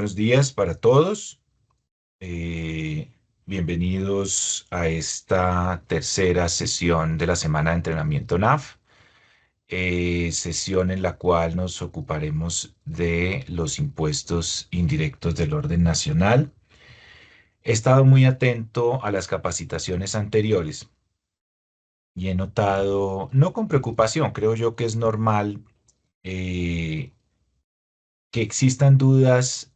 Buenos días para todos. Eh, Bienvenidos a esta tercera sesión de la semana de entrenamiento NAF, sesión en la cual nos ocuparemos de los impuestos indirectos del orden nacional. He estado muy atento a las capacitaciones anteriores y he notado, no con preocupación, creo yo que es normal, eh, que existan dudas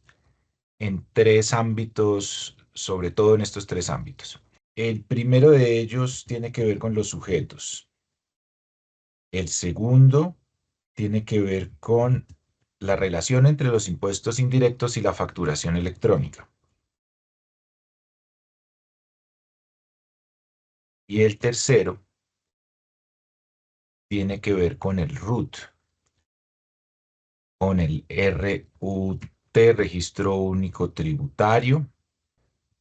en tres ámbitos, sobre todo en estos tres ámbitos. El primero de ellos tiene que ver con los sujetos. El segundo tiene que ver con la relación entre los impuestos indirectos y la facturación electrónica. Y el tercero tiene que ver con el RUT, con el RUT, Registro Único Tributario.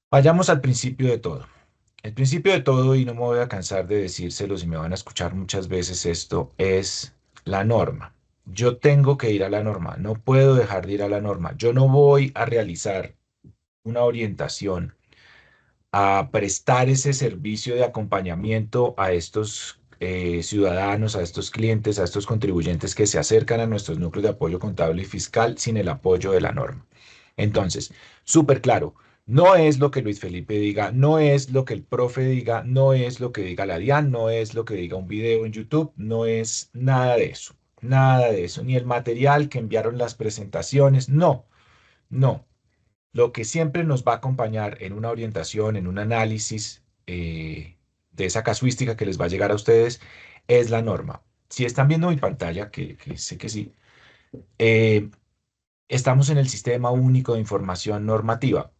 Vayamos al principio de todo. El principio de todo, y no me voy a cansar de decírselos y me van a escuchar muchas veces esto, es la norma. Yo tengo que ir a la norma, no puedo dejar de ir a la norma. Yo no voy a realizar una orientación, a prestar ese servicio de acompañamiento a estos ciudadanos, a estos clientes, a estos contribuyentes que se acercan a nuestros núcleos de apoyo contable y fiscal sin el apoyo de la norma. Entonces, súper claro. No es lo que Luis Felipe diga, no es lo que el profe diga, no es lo que diga la DIAN, no es lo que diga un video en YouTube, no es nada de eso, ni el material que enviaron las presentaciones, no, no. Lo que siempre nos va a acompañar en una orientación, en un análisis de esa casuística que les va a llegar a ustedes, es la norma. Si están viendo mi pantalla, que sé que sí, eh, estamos en el Sistema Único de Información Normativa.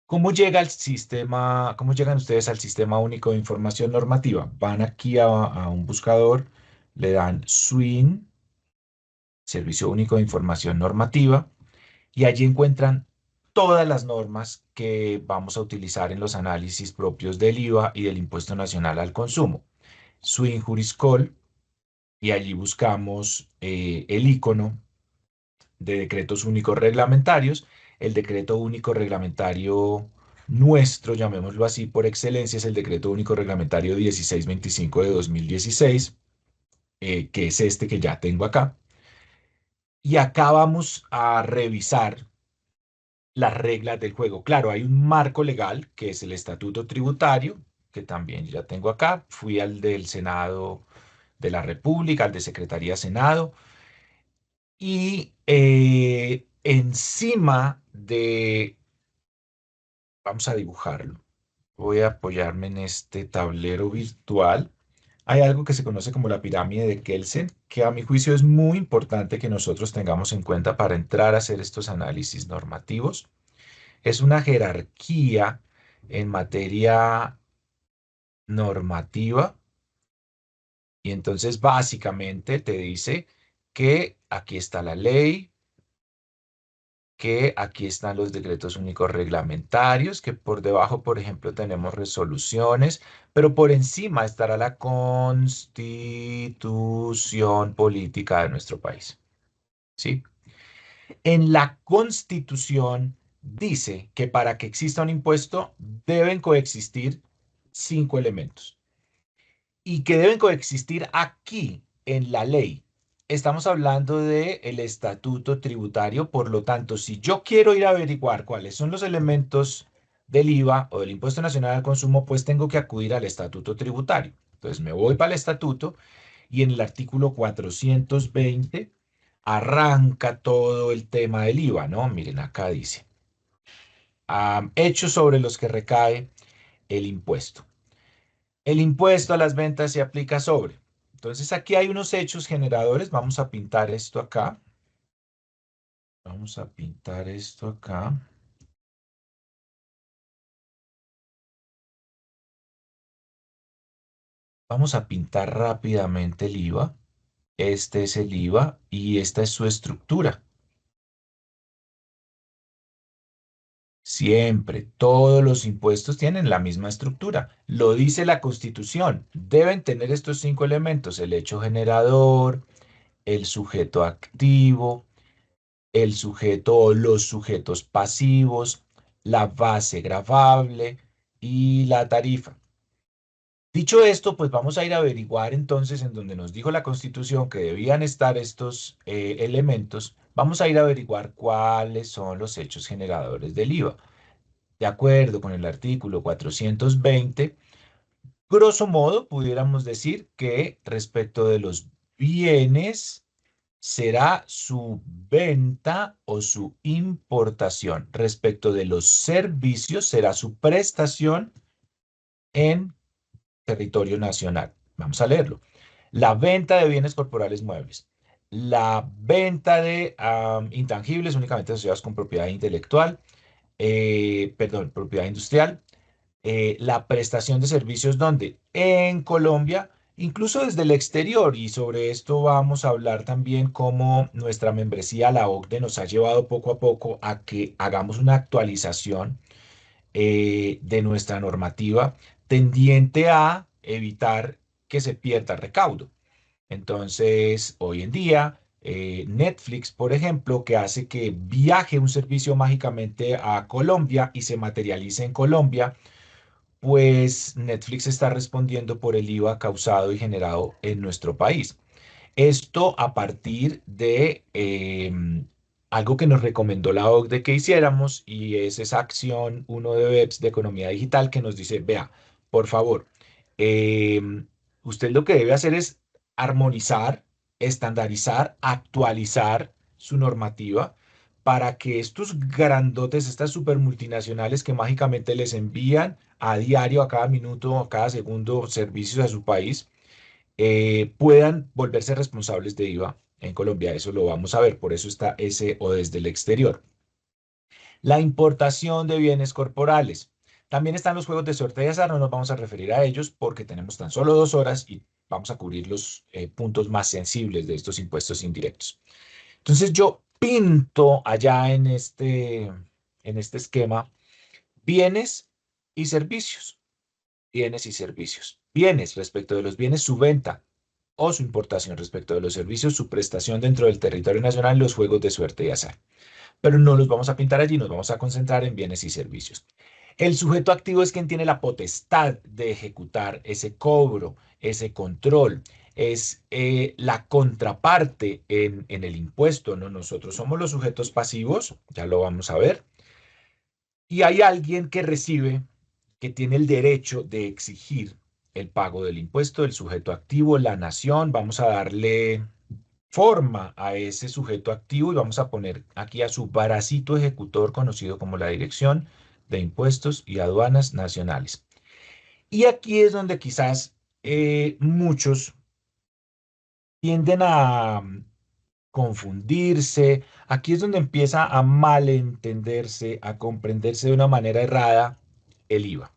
¿Cómo llega el sistema, cómo llegan ustedes al Sistema Único de Información Normativa? Van aquí a un buscador, le dan SWIN, Servicio Único de Información Normativa, y allí encuentran todas las normas que vamos a utilizar en los análisis propios del IVA y del Impuesto Nacional al Consumo. SWIN Juriscol, y allí buscamos el icono de decretos únicos reglamentarios. El decreto único reglamentario nuestro, llamémoslo así por excelencia, es el decreto único reglamentario 1625 de 2016, que es este que ya tengo acá. Y acá vamos a revisar las reglas del juego. Claro, hay un marco legal que es el Estatuto Tributario, que también ya tengo acá. Fui al del Senado de la República, al de Secretaría Senado. Y encima de, vamos a dibujarlo. Voy a apoyarme en este tablero virtual. Hay algo que se conoce como la pirámide de Kelsen, que a mi juicio es muy importante que nosotros tengamos en cuenta para entrar a hacer estos análisis normativos. Es una jerarquía en materia normativa y entonces básicamente te dice que aquí está la ley, que aquí están los decretos únicos reglamentarios, que por debajo, por ejemplo, tenemos resoluciones, pero por encima estará la constitución política de nuestro país. ¿Sí? En la Constitución dice que para que exista un impuesto deben coexistir cinco elementos y que deben coexistir aquí en la ley. Estamos hablando del estatuto tributario, por lo tanto, si yo quiero ir a averiguar cuáles son los elementos del IVA o del Impuesto Nacional al Consumo, pues tengo que acudir al estatuto tributario. Entonces me voy para el estatuto y en el artículo 420 arranca todo el tema del IVA, ¿no? Miren, acá dice, hechos sobre los que recae el impuesto. El impuesto a las ventas se aplica sobre. Entonces aquí hay unos hechos generadores. Vamos a pintar esto acá. Vamos a pintar esto acá. Vamos a pintar rápidamente el IVA. Este es el IVA y esta es su estructura. Siempre, todos los impuestos tienen la misma estructura. Lo dice la Constitución. Deben tener estos cinco elementos: el hecho generador, el sujeto activo, el sujeto o los sujetos pasivos, la base gravable y la tarifa. Dicho esto, pues vamos a ir a averiguar entonces en donde nos dijo la Constitución que debían estar estos elementos, vamos a ir a averiguar cuáles son los hechos generadores del IVA. De acuerdo con el artículo 420, grosso modo, pudiéramos decir que respecto de los bienes será su venta o su importación. Respecto de los servicios será su prestación en territorio nacional. Vamos a leerlo. La venta de bienes corporales muebles. La venta de intangibles únicamente asociados con propiedad intelectual, perdón, propiedad industrial, la prestación de servicios donde en Colombia, incluso desde el exterior, y sobre esto vamos a hablar también cómo nuestra membresía a la OCDE nos ha llevado poco a poco a que hagamos una actualización de nuestra normativa tendiente a evitar que se pierda recaudo. Entonces, hoy en día, Netflix, por ejemplo, que hace que viaje un servicio mágicamente a Colombia y se materialice en Colombia, pues Netflix está respondiendo por el IVA causado y generado en nuestro país. Esto a partir de algo que nos recomendó la OCDE que hiciéramos y es esa acción uno de BEPS de economía digital que nos dice, vea, por favor, usted lo que debe hacer es armonizar, estandarizar, actualizar su normativa para que estos grandotes, estas supermultinacionales que mágicamente les envían a diario, a cada minuto, a cada segundo servicios a su país, puedan volverse responsables de IVA en Colombia. Eso lo vamos a ver, por eso está ese o desde el exterior. La importación de bienes corporales. También están los juegos de suerte y azar, no nos vamos a referir a ellos porque tenemos tan solo 2 horas y vamos a cubrir los puntos más sensibles de estos impuestos indirectos. Entonces yo pinto allá en este esquema bienes y servicios. Bienes y servicios. Bienes respecto de los bienes, su venta o su importación respecto de los servicios, su prestación dentro del territorio nacional, los juegos de suerte y azar. Pero no los vamos a pintar allí, nos vamos a concentrar en bienes y servicios. El sujeto activo es quien tiene la potestad de ejecutar ese cobro, ese control. Es la contraparte en el impuesto, ¿no? Nosotros somos los sujetos pasivos, ya lo vamos a ver. Y hay alguien que recibe, que tiene el derecho de exigir el pago del impuesto, el sujeto activo, la nación. Vamos a darle forma a ese sujeto activo y vamos a poner aquí a su bracito ejecutor conocido como la Dirección de Impuestos y Aduanas Nacionales. Y aquí es donde quizás muchos tienden a confundirse. Aquí es donde empieza a malentenderse, a comprenderse de una manera errada el IVA.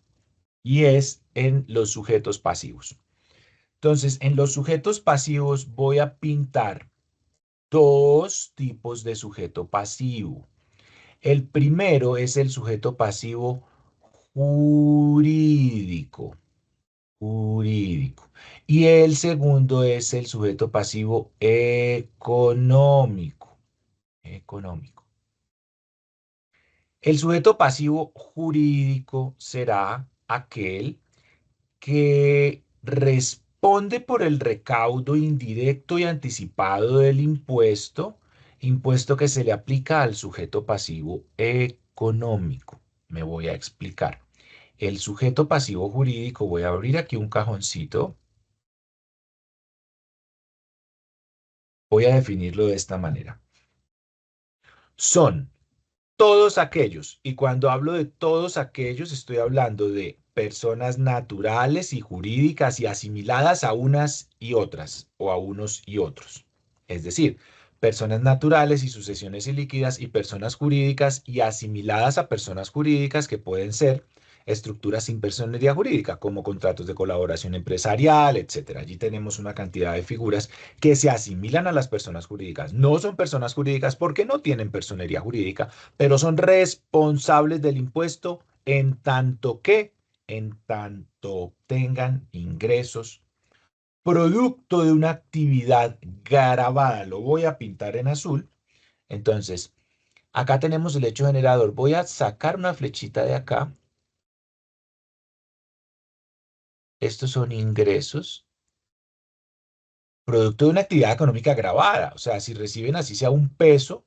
Y es en los sujetos pasivos. Entonces, en los sujetos pasivos voy a pintar dos tipos de sujeto pasivo. El primero es el sujeto pasivo jurídico, jurídico. Y el segundo es el sujeto pasivo económico, económico. El sujeto pasivo jurídico será aquel que responde por el recaudo indirecto y anticipado del impuesto, impuesto que se le aplica al sujeto pasivo económico. Me voy a explicar. El sujeto pasivo jurídico, voy a abrir aquí un cajoncito, voy a definirlo de esta manera. Son todos aquellos, y cuando hablo de todos aquellos, estoy hablando de personas naturales y jurídicas y asimiladas a unas y otras, o a unos y otros. Es decir, personas naturales y sucesiones ilíquidas y personas jurídicas y asimiladas a personas jurídicas que pueden ser estructuras sin personería jurídica, como contratos de colaboración empresarial, etcétera. Allí tenemos una cantidad de figuras que se asimilan a las personas jurídicas. No son personas jurídicas porque no tienen personería jurídica, pero son responsables del impuesto en tanto tengan ingresos producto de una actividad gravada, lo voy a pintar en azul, Entonces, acá tenemos el hecho generador. Voy a sacar una flechita de acá. Estos son ingresos, producto de una actividad económica grabada. O sea, si reciben así sea un peso,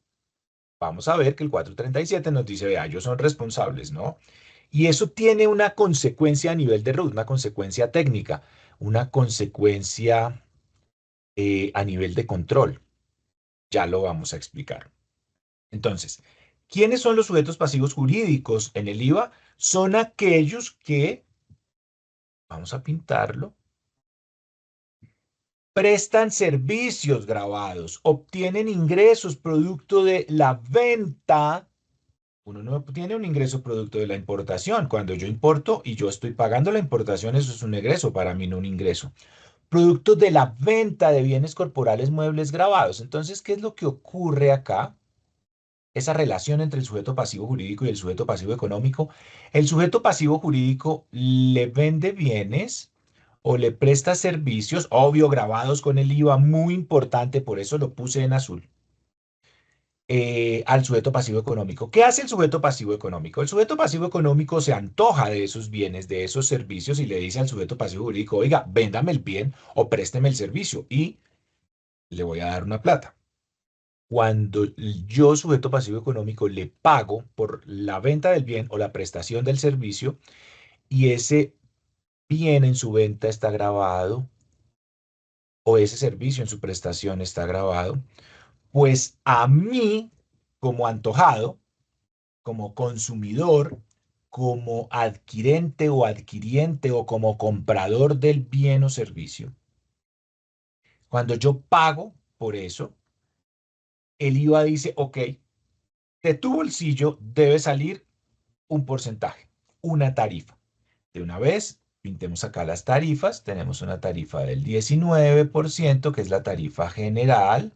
vamos a ver que el 437 nos dice, vea, ellos son responsables, ¿no? Y eso tiene una consecuencia a nivel de RUT, una consecuencia técnica, una consecuencia a nivel de control. Ya lo vamos a explicar. Entonces, ¿quiénes son los sujetos pasivos jurídicos en el IVA? Son aquellos que, vamos a pintarlo, prestan servicios grabados, obtienen ingresos producto de la venta. Uno no tiene un ingreso producto de la importación. Cuando yo importo y yo estoy pagando la importación, eso es un egreso para mí, no un ingreso. Producto de la venta de bienes corporales muebles grabados. Entonces, ¿qué es lo que ocurre acá? Esa relación entre el sujeto pasivo jurídico y el sujeto pasivo económico. El sujeto pasivo jurídico le vende bienes o le presta servicios, obvio, grabados con el IVA, muy importante, por eso lo puse en azul, al sujeto pasivo económico. ¿Qué hace el sujeto pasivo económico? El sujeto pasivo económico se antoja de esos bienes, de esos servicios y le dice al sujeto pasivo jurídico, oiga, véndame el bien o présteme el servicio y le voy a dar una plata. Cuando yo, sujeto pasivo económico, le pago por la venta del bien o la prestación del servicio y ese bien en su venta está grabado o ese servicio en su prestación está grabado, pues a mí, como antojado, como consumidor, como adquirente o adquiriente o como comprador del bien o servicio, cuando yo pago por eso, el IVA dice, ok, de tu bolsillo debe salir un porcentaje, una tarifa. De una vez, pintemos acá las tarifas. Tenemos una tarifa del 19%, que es la tarifa general.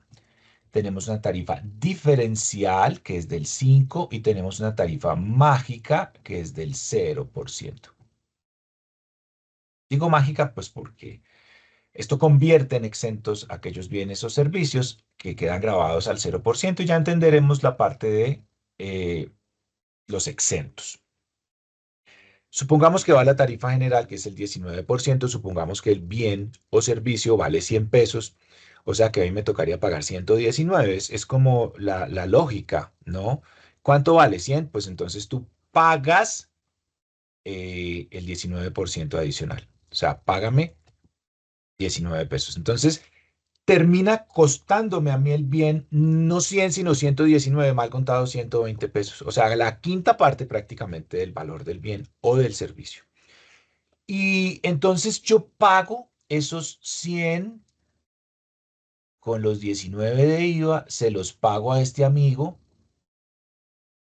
Tenemos una tarifa diferencial, que es del 5%, y tenemos una tarifa mágica, que es del 0%. Digo mágica, pues porque esto convierte en exentos aquellos bienes o servicios que quedan grabados al 0% y ya entenderemos la parte de los exentos. Supongamos que va la tarifa general, que es el 19%. Supongamos que el bien o servicio vale 100 pesos, o sea que a mí me tocaría pagar 119. Es como la lógica, ¿no? ¿Cuánto vale 100? Pues entonces tú pagas el 19% adicional. O sea, págame 19 pesos. Entonces, termina costándome a mí el bien no 100 sino 119, mal contado 120 pesos. O sea, la quinta parte prácticamente del valor del bien o del servicio. Y entonces yo pago esos 100 con los 19 de IVA, se los pago a este amigo.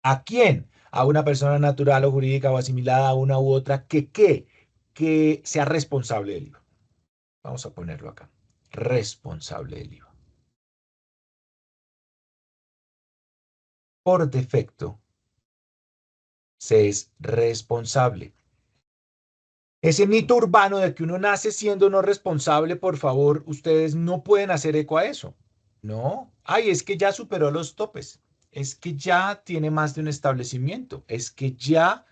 ¿A quién? A una persona natural o jurídica o asimilada a una u otra que ¿qué? Que sea responsable del IVA. Vamos a ponerlo acá. Responsable del IVA. Por defecto, se es responsable. Ese mito urbano de que uno nace siendo no responsable, por favor, ustedes no pueden hacer eco a eso. No, ay, es que ya superó los topes, es que ya tiene más de un establecimiento, es que ya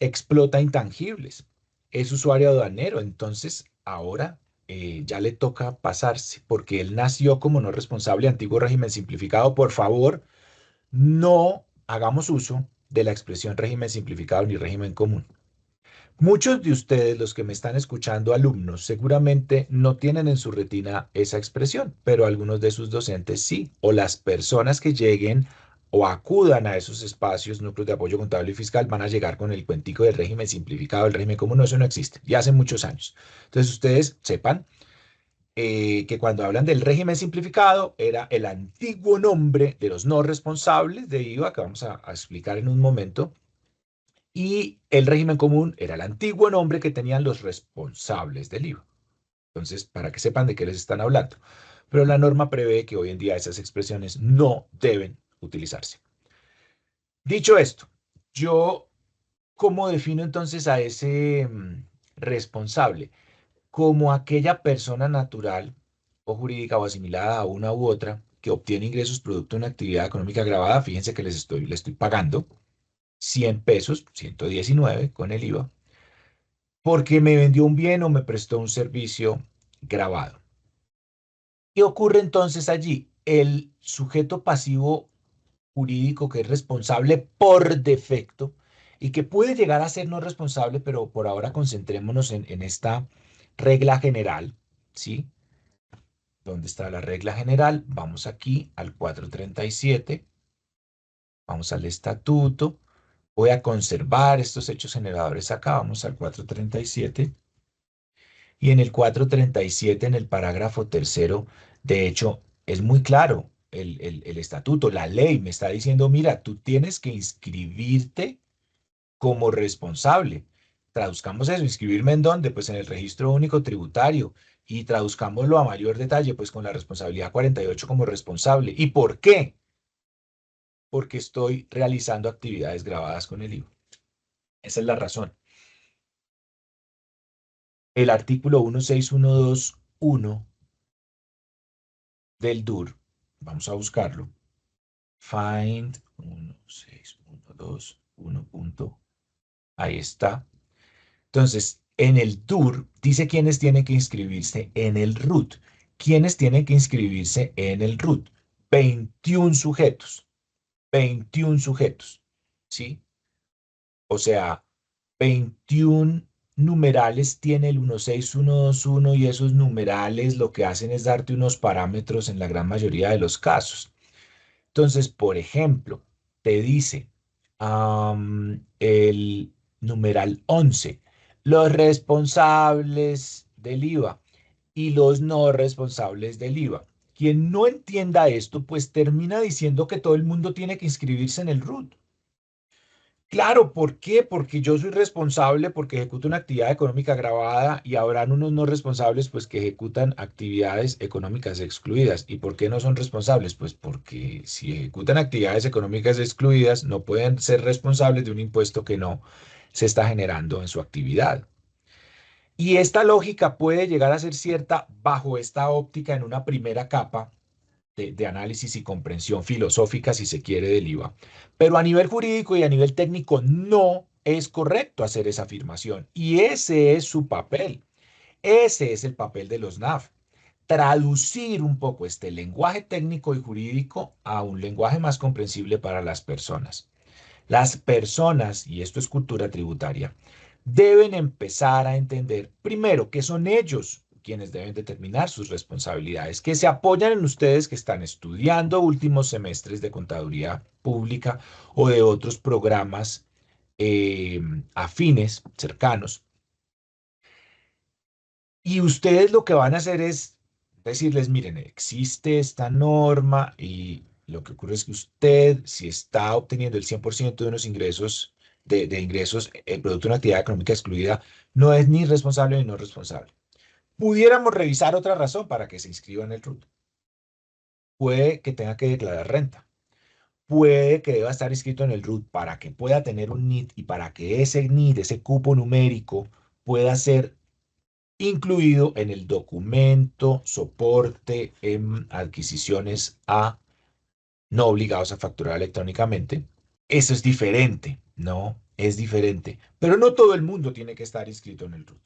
explota intangibles, es usuario aduanero, entonces ahora ya le toca pasarse, porque él nació como no responsable, antiguo régimen simplificado. Por favor, no hagamos uso de la expresión régimen simplificado ni régimen común. Muchos de ustedes, los que me están escuchando, alumnos, seguramente no tienen en su retina esa expresión, pero algunos de sus docentes sí, o las personas que lleguen o acudan a esos espacios, núcleos de apoyo contable y fiscal, van a llegar con el cuentico del régimen simplificado, el régimen común. No, eso no existe, ya hace muchos años. Entonces ustedes sepan que cuando hablan del régimen simplificado era el antiguo nombre de los no responsables de IVA, que vamos a explicar en un momento, y el régimen común era el antiguo nombre que tenían los responsables del IVA. Entonces, para que sepan de qué les están hablando. Pero la norma prevé que hoy en día esas expresiones no deben utilizarse. Dicho esto, yo, ¿cómo defino entonces a ese responsable? Como aquella persona natural o jurídica o asimilada a una u otra que obtiene ingresos producto de una actividad económica agravada, fíjense que le estoy pagando 100 pesos, 119 con el IVA, porque me vendió un bien o me prestó un servicio gravado. ¿Qué ocurre entonces allí? El sujeto pasivo jurídico que es responsable por defecto y que puede llegar a ser no responsable, pero por ahora concentrémonos en esta regla general, ¿sí? ¿Dónde está la regla general? Vamos aquí al 437, vamos al estatuto, voy a conservar estos hechos generadores acá, vamos al 437 y en el 437 en el parágrafo tercero, de hecho, es muy claro. El estatuto, la ley me está diciendo, mira, tú tienes que inscribirte como responsable. Traduzcamos eso, inscribirme en dónde, pues en el registro único tributario y traduzcámoslo a mayor detalle, pues con la responsabilidad 48 como responsable. ¿Y por qué? Porque estoy realizando actividades grabadas con el IVA. Esa es la razón. El artículo 16121 del DUR, vamos a buscarlo. Find 16121 punto. Ahí está. Entonces, en el tour dice quiénes tienen que inscribirse en el RUT. ¿Quiénes tienen que inscribirse en el RUT? 21 sujetos. 21 sujetos. ¿Sí? O sea, 21 numerales tiene el 16121 y esos numerales lo que hacen es darte unos parámetros en la gran mayoría de los casos. Entonces, por ejemplo, te dice el numeral 11, los responsables del IVA y los no responsables del IVA. Quien no entienda esto, pues termina diciendo que todo el mundo tiene que inscribirse en el RUT. Claro, ¿por qué? Porque yo soy responsable porque ejecuto una actividad económica agravada y habrán unos no responsables pues que ejecutan actividades económicas excluidas. ¿Y por qué no son responsables? Pues porque si ejecutan actividades económicas excluidas no pueden ser responsables de un impuesto que no se está generando en su actividad. Y esta lógica puede llegar a ser cierta bajo esta óptica en una primera capa de análisis y comprensión filosófica, si se quiere, del IVA. Pero a nivel jurídico y a nivel técnico no es correcto hacer esa afirmación. Y ese es su papel. Ese es el papel de los NAF. Traducir un poco este lenguaje técnico y jurídico a un lenguaje más comprensible para las personas. Las personas, y esto es cultura tributaria, deben empezar a entender primero que son ellos quienes deben determinar sus responsabilidades, que se apoyan en ustedes que están estudiando últimos semestres de contaduría pública o de otros programas afines, cercanos. Y ustedes lo que van a hacer es decirles, miren, existe esta norma y lo que ocurre es que usted, si está obteniendo el 100% de unos ingresos, de ingresos, producto de una actividad económica excluida, no es ni responsable ni no responsable. Pudiéramos revisar otra razón para que se inscriba en el RUT. Puede que tenga que declarar renta. Puede que deba estar inscrito en el RUT para que pueda tener un NIT y para que ese NIT, ese cupo numérico, pueda ser incluido en el documento soporte en adquisiciones a no obligados a facturar electrónicamente. Eso es diferente, ¿no? Es diferente. Pero no todo el mundo tiene que estar inscrito en el RUT.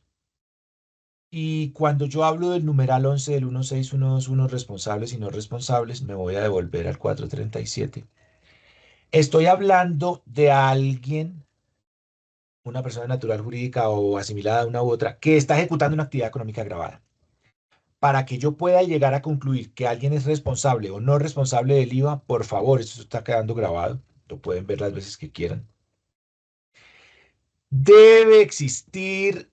Y cuando yo hablo del numeral 11 del 16121 responsables y no responsables, me voy a devolver al 437. Estoy hablando de alguien, una persona natural jurídica o asimilada a una u otra, que está ejecutando una actividad económica agravada. Para que yo pueda llegar a concluir que alguien es responsable o no responsable del IVA, por favor, esto está quedando grabado, lo pueden ver las veces que quieran. Debe existir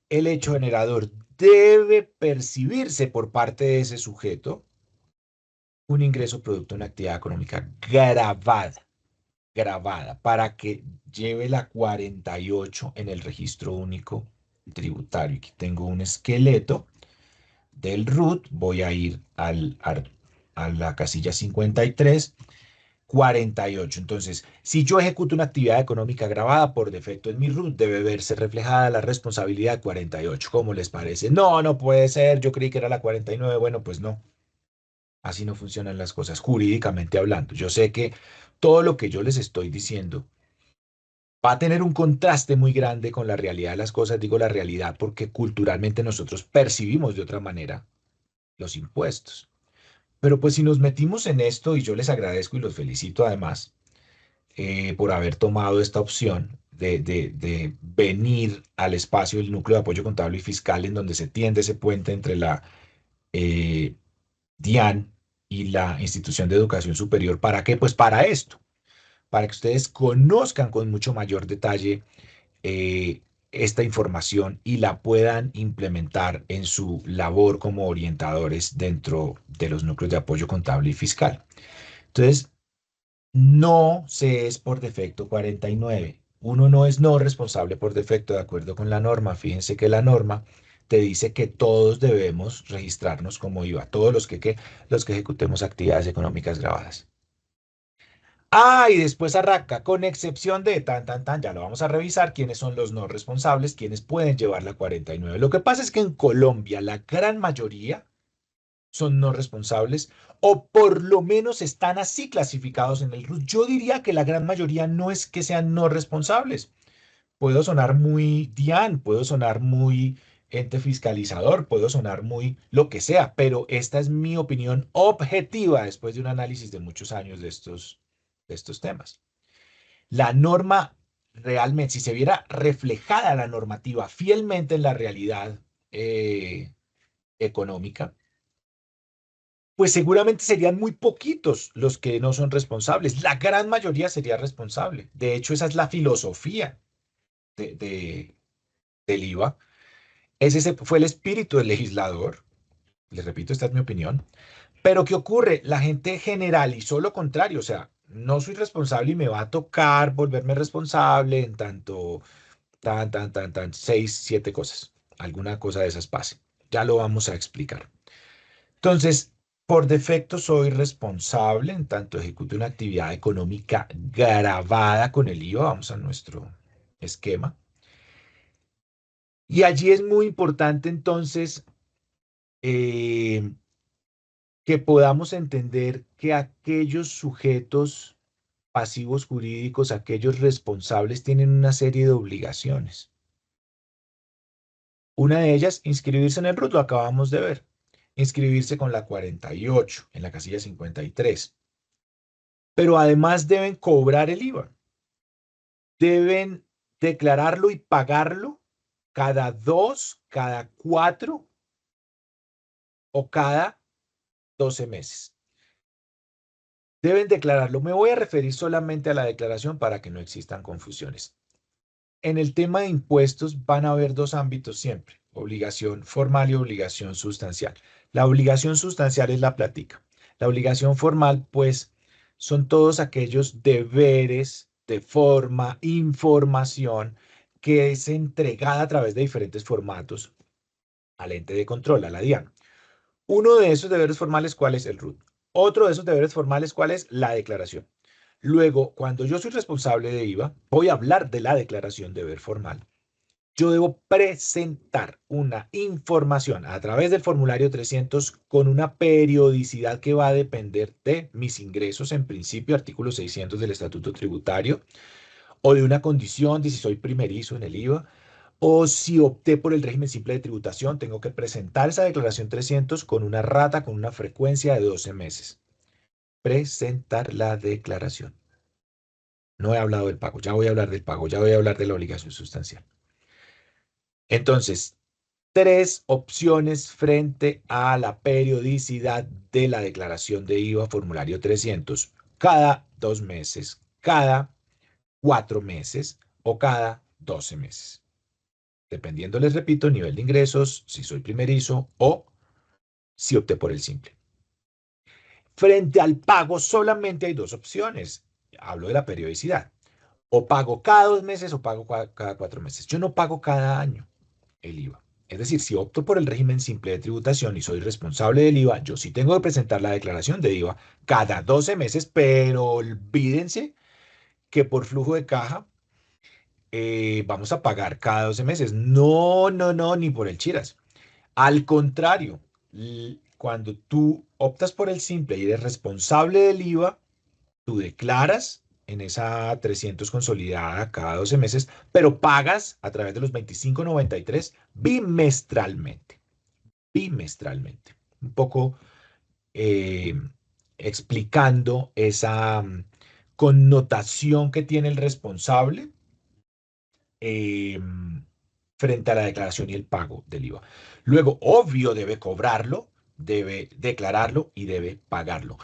el hecho generador, debe percibirse por parte de ese sujeto un ingreso producto de una actividad económica grabada, para que lleve la 48 en el registro único tributario. Aquí tengo un esqueleto del RUT, voy a ir a la casilla 53, 48. Entonces, si yo ejecuto una actividad económica grabada por defecto en mi RUT, debe verse reflejada la responsabilidad 48. ¿Cómo les parece? No, no puede ser. Yo creí que era la 49. Bueno, pues no. Así no funcionan las cosas jurídicamente hablando. Yo sé que todo lo que yo les estoy diciendo va a tener un contraste muy grande con la realidad de las cosas. Digo la realidad porque culturalmente nosotros percibimos de otra manera los impuestos. Pero pues si nos metimos en esto, y yo les agradezco y los felicito además por haber tomado esta opción de venir al espacio del Núcleo de Apoyo Contable y Fiscal, en donde se tiende ese puente entre la eh, DIAN y la Institución de Educación Superior. ¿Para qué? Pues para esto, para que ustedes conozcan con mucho mayor detalle esta información y la puedan implementar en su labor como orientadores dentro de los núcleos de apoyo contable y fiscal. Entonces, no se es por defecto 49. Uno no es no responsable por defecto de acuerdo con la norma. Fíjense que la norma te dice que todos debemos registrarnos como IVA, todos los que ejecutemos actividades económicas grabadas. Ah, y después arranca, con excepción de ya lo vamos a revisar, quiénes son los no responsables, quiénes pueden llevar la 49. Lo que pasa es que en Colombia la gran mayoría son no responsables o por lo menos están así clasificados en el RUT. Yo diría que la gran mayoría no es que sean no responsables. Puedo sonar muy DIAN, puedo sonar muy ente fiscalizador, puedo sonar muy lo que sea, pero esta es mi opinión objetiva después de un análisis de muchos años de estos temas. La norma realmente, si se viera reflejada la normativa fielmente en la realidad económica, pues seguramente serían muy poquitos los que no son responsables. La gran mayoría sería responsable. De hecho, esa es la filosofía de, de- del IVA. Ese fue el espíritu del legislador. Les repito, esta es mi opinión. Pero ¿qué ocurre? La gente generalizó lo contrario. O sea, no soy responsable y me va a tocar volverme responsable en tanto, seis, siete cosas. Alguna cosa de esas pase. Ya lo vamos a explicar. Entonces, por defecto soy responsable en tanto ejecute una actividad económica grabada con el IVA. Vamos a nuestro esquema. Y allí es muy importante entonces eh, que podamos entender que aquellos sujetos pasivos jurídicos, aquellos responsables, tienen una serie de obligaciones. Una de ellas, inscribirse en el RUT, lo acabamos de ver. Inscribirse con la 48 en la casilla 53. Pero además deben cobrar el IVA. Deben declararlo y pagarlo cada 2, cada 4 o cada 12 meses. Deben declararlo. Me voy a referir solamente a la declaración para que no existan confusiones. En el tema de impuestos van a haber dos ámbitos siempre, obligación formal y obligación sustancial. La obligación sustancial es la plática. La obligación formal, pues, son todos aquellos deberes de forma, información que es entregada a través de diferentes formatos al ente de control, a la DIAN. Uno de esos deberes formales, ¿cuál es el RUT? Otro de esos deberes formales, ¿cuál es la declaración? Luego, cuando yo soy responsable de IVA, voy a hablar de la declaración de deber formal. Yo debo presentar una información a través del formulario 300 con una periodicidad que va a depender de mis ingresos, en principio, artículo 600 del Estatuto Tributario, o de una condición de si soy primerizo en el IVA, o si opté por el régimen simple de tributación, tengo que presentar esa declaración 300 con una rata, con una frecuencia de 12 meses. Presentar la declaración. No he hablado del pago, ya voy a hablar del pago, ya voy a hablar de la obligación sustancial. Entonces, tres opciones frente a la periodicidad de la declaración de IVA formulario 300. Cada 2 meses, cada 4 meses o cada 12 meses. Dependiendo, les repito, nivel de ingresos, si soy primerizo o si opté por el simple. Frente al pago solamente hay dos opciones. Hablo de la periodicidad. O pago cada 2 meses o pago cada 4 meses. Yo no pago cada año el IVA. Es decir, si opto por el régimen simple de tributación y soy responsable del IVA, yo sí tengo que presentar la declaración de IVA cada 12 meses, pero olvídense que por flujo de caja vamos a pagar cada 12 meses. No, no, no, ni por el chiras. Al contrario, cuando tú optas por el simple y eres responsable del IVA, tú declaras en esa 300 consolidada cada 12 meses, pero pagas a través de los 25.93 bimestralmente. Bimestralmente. Un poco eh, explicando esa connotación que tiene el responsable eh, frente a la declaración y el pago del IVA. Luego, obvio, debe cobrarlo, debe declararlo y debe pagarlo.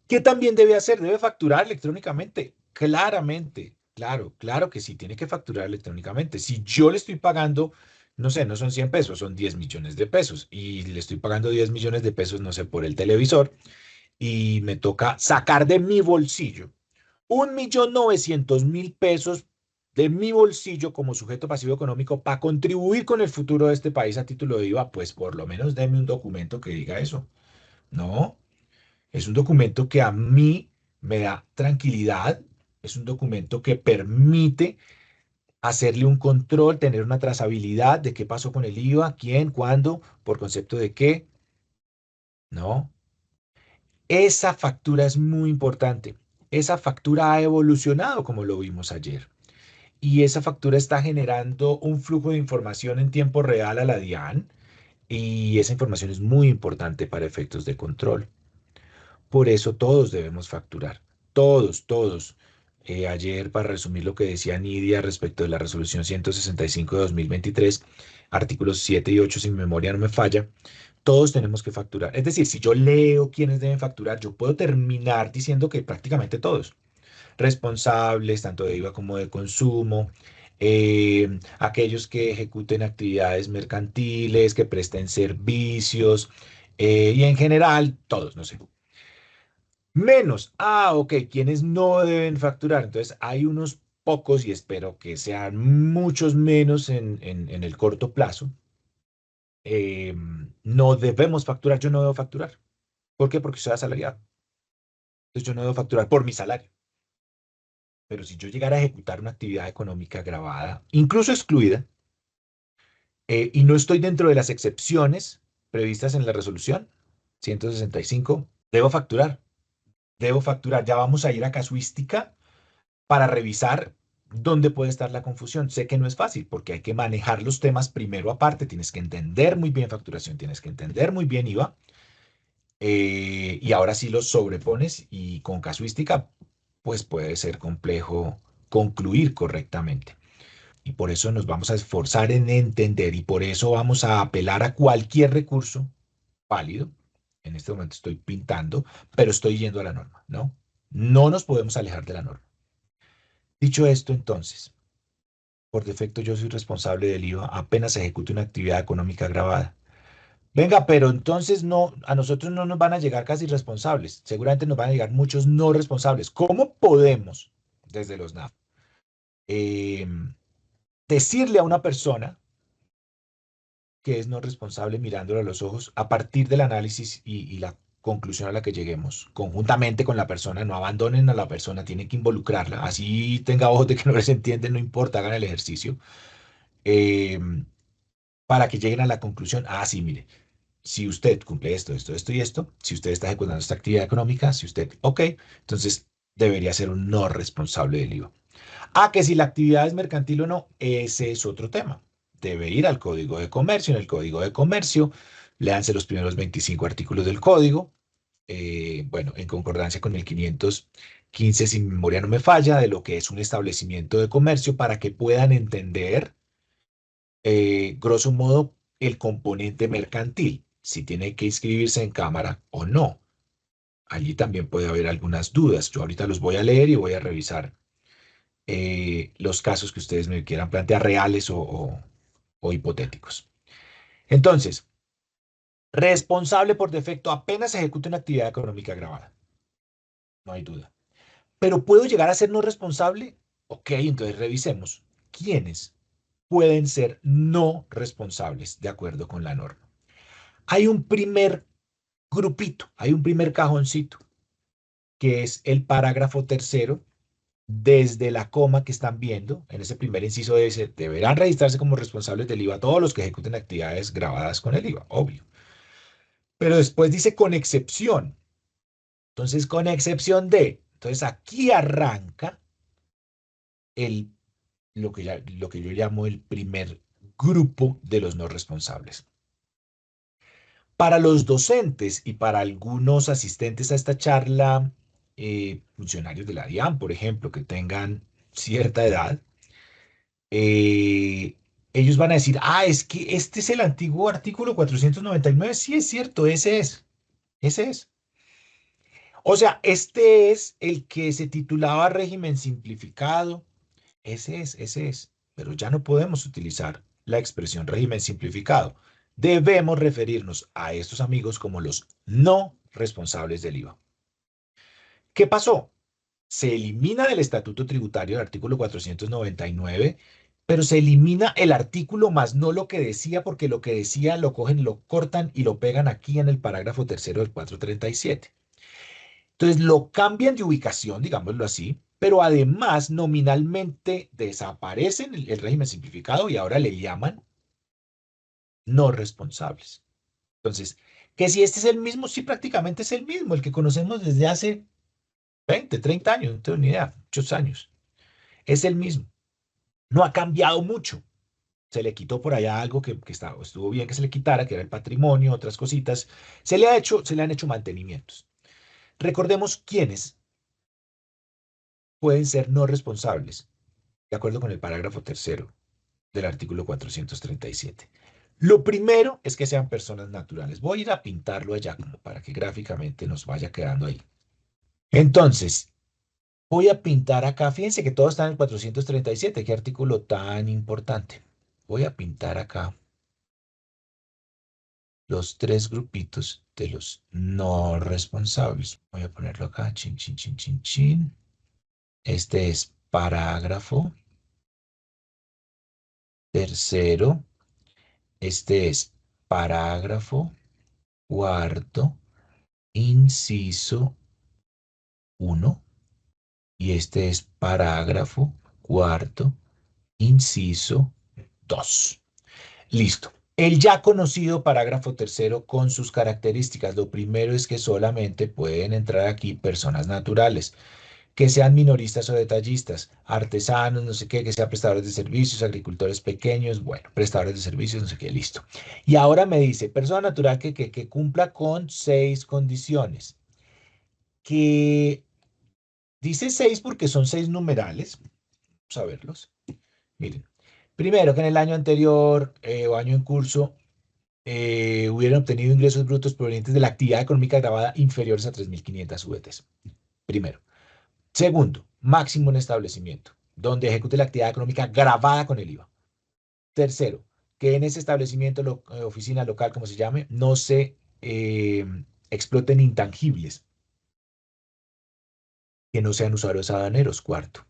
¿Qué también debe hacer? Debe facturar electrónicamente. Claramente, claro, claro que sí, tiene que facturar electrónicamente. Si yo le estoy pagando, no sé, no son 100 pesos, son 10 millones de pesos y le estoy pagando 10 millones de pesos, no sé, por el televisor y me toca sacar de mi bolsillo 1.900.000 pesos de mi bolsillo como sujeto pasivo económico para contribuir con el futuro de este país a título de IVA, pues por lo menos deme un documento que diga eso. No, es un documento que a mí me da tranquilidad, es un documento que permite hacerle un control, tener una trazabilidad de qué pasó con el IVA, quién, cuándo, por concepto de qué. No, esa factura es muy importante. Esa factura ha evolucionado como lo vimos ayer. Y esa factura está generando un flujo de información en tiempo real a la DIAN y esa información es muy importante para efectos de control. Por eso todos debemos facturar. Todos, todos. Ayer, para resumir lo que decía Nidia respecto de la resolución 165 de 2023, artículos 7 y 8, si mi memoria no me falla, todos tenemos que facturar. Es decir, si yo leo quiénes deben facturar, yo puedo terminar diciendo que prácticamente todos responsables, tanto de IVA como de consumo, aquellos que ejecuten actividades mercantiles, que presten servicios, y en general, todos, no sé. Menos, ok, quienes no deben facturar. Entonces, hay unos pocos, y espero que sean muchos menos en el corto plazo. eh, no debemos facturar, yo no debo facturar. ¿Por qué? Porque soy asalariado. Entonces, yo no debo facturar por mi salario. Pero si yo llegara a ejecutar una actividad económica grabada, incluso excluida, y no estoy dentro de las excepciones previstas en la resolución 165, debo facturar. Debo facturar. Ya vamos a ir a casuística para revisar dónde puede estar la confusión. Sé que no es fácil porque hay que manejar los temas primero aparte. Tienes que entender muy bien facturación, tienes que entender muy bien IVA, y ahora sí los sobrepones y con casuística, pues puede ser complejo concluir correctamente. Y por eso nos vamos a esforzar en entender y por eso vamos a apelar a cualquier recurso válido. En este momento estoy pintando, pero estoy yendo a la norma, ¿no? No nos podemos alejar de la norma. Dicho esto, entonces, por defecto yo soy responsable del IVA apenas ejecute una actividad económica grabada. Venga, pero entonces no, a nosotros no nos van a llegar casi responsables. Seguramente nos van a llegar muchos no responsables. ¿Cómo podemos, desde los NAF, eh, decirle a una persona que es no responsable mirándolo a los ojos a partir del análisis y la conclusión a la que lleguemos, conjuntamente con la persona? No abandonen a la persona, tienen que involucrarla. Así tenga ojos de que no les entienden, no importa, hagan el ejercicio. eh, para que lleguen a la conclusión, sí, mire, si usted cumple esto, esto, esto y esto, si usted está ejecutando esta actividad económica, si usted, ok, entonces debería ser un no responsable del IVA. Que si la actividad es mercantil o no, ese es otro tema. Debe ir al Código de Comercio. En el Código de Comercio, léanse los primeros 25 artículos del Código, bueno, en concordancia con el 515, si mi memoria no me falla, de lo que es un establecimiento de comercio, para que puedan entender, grosso modo, el componente mercantil, si tiene que inscribirse en cámara o no. Allí también puede haber algunas dudas. Yo ahorita los voy a leer y voy a revisar los casos que ustedes me quieran plantear, reales o hipotéticos. Entonces, responsable por defecto apenas ejecuta una actividad económica grabada. No hay duda. Pero ¿puedo llegar a ser no responsable? Ok, entonces revisemos quiénes pueden ser no responsables de acuerdo con la norma. Hay un primer grupito, hay un primer cajoncito, que es el parágrafo tercero, desde la coma que están viendo. En ese primer inciso dice, deberán registrarse como responsables del IVA todos los que ejecuten actividades grabadas con el IVA, obvio. pero después dice con excepción. Entonces, con excepción de. Entonces, aquí arranca el, lo que yo llamo el primer grupo de los no responsables. Para los docentes y para algunos asistentes a esta charla, funcionarios de la DIAN, por ejemplo, que tengan cierta edad, eh, ellos van a decir, ah, es que este es el antiguo artículo 499. Sí, es cierto, ese es. O sea, este es el que se titulaba régimen simplificado. Ese es. Pero ya no podemos utilizar la expresión régimen simplificado. Debemos referirnos a estos amigos como los no responsables del IVA. ¿Qué pasó? Se elimina del Estatuto Tributario el artículo 499, pero se elimina el artículo más no lo que decía, porque lo que decía lo cogen, lo cortan y lo pegan aquí en el parágrafo tercero del 437. Entonces lo cambian de ubicación, digámoslo así, pero además nominalmente desaparecen el régimen simplificado y ahora le llaman no responsables. Entonces, que si este es el mismo, sí, prácticamente es el mismo, el que conocemos desde hace 20, 30 años, no tengo ni idea, muchos años. Es el mismo. No ha cambiado mucho. Se le quitó por allá algo que estuvo bien que se le quitara, que era el patrimonio, otras cositas. Se le han hecho mantenimientos. Recordemos quiénes pueden ser no responsables, de acuerdo con el parágrafo tercero del artículo 437. Lo primero es que sean personas naturales. Voy a ir a pintarlo allá como para que gráficamente nos vaya quedando ahí. Entonces, voy a pintar acá. Fíjense que todo está en el 437. Qué artículo tan importante. Voy a pintar acá los tres grupitos de los no responsables. Voy a ponerlo acá. Chin, chin, chin, chin, chin. Este es parágrafo tercero. Este es parágrafo cuarto, inciso uno. Y este es parágrafo cuarto, inciso 2. Listo. El ya conocido parágrafo tercero con sus características. Lo primero es que solamente pueden entrar aquí personas naturales, que sean minoristas o detallistas, artesanos, no sé qué, que sean prestadores de servicios, agricultores pequeños, bueno, prestadores de servicios, no sé qué, listo. Y ahora me dice, persona natural que cumpla con seis condiciones, que dice seis porque son seis numerales. Vamos a verlos. Miren, primero que en el año anterior o año en curso hubieran obtenido ingresos brutos provenientes de la actividad económica grabada inferiores a 3.500 VTs. Primero. Segundo, máximo en establecimiento, donde ejecute la actividad económica grabada con el IVA. Tercero, que en ese establecimiento, oficina local, como se llame, no se exploten intangibles, que no sean usuarios aduaneros. Cuarto.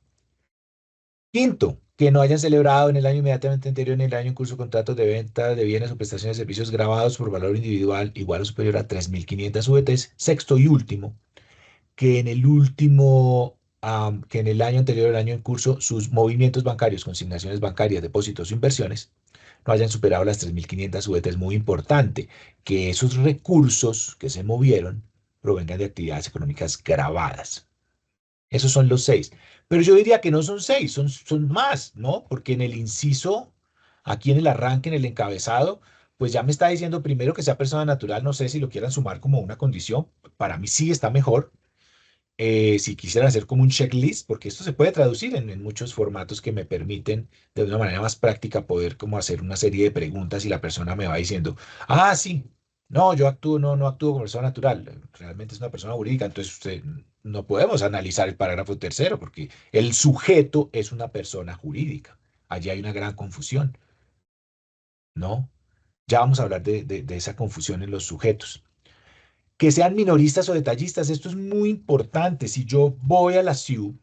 Quinto, que no hayan celebrado en el año inmediatamente anterior en el año en curso contratos de venta de bienes o prestaciones de servicios grabados por valor individual igual o superior a 3.500 VTs. Sexto y último, que en el último, que en el año anterior al año en curso, sus movimientos bancarios, consignaciones bancarias, depósitos o inversiones no hayan superado las 3.500 VTs. Es muy importante que esos recursos que se movieron provengan de actividades económicas grabadas. Esos son los seis. Pero yo diría que no son seis, son más, ¿no? Porque en el inciso, aquí en el arranque, en el encabezado, pues ya me está diciendo primero que sea persona natural. No sé si lo quieran sumar como una condición. Para mí sí está mejor. Si quisieran hacer como un checklist, porque esto se puede traducir en muchos formatos que me permiten de una manera más práctica poder como hacer una serie de preguntas y la persona me va diciendo, ah, sí, no, yo actúo, no actúo como persona natural, realmente es una persona jurídica, entonces no podemos analizar el parágrafo tercero porque el sujeto es una persona jurídica. Allí hay una gran confusión, ¿no? Ya vamos a hablar de esa confusión en los sujetos. Que sean minoristas o detallistas, esto es muy importante. Si yo voy a la SIU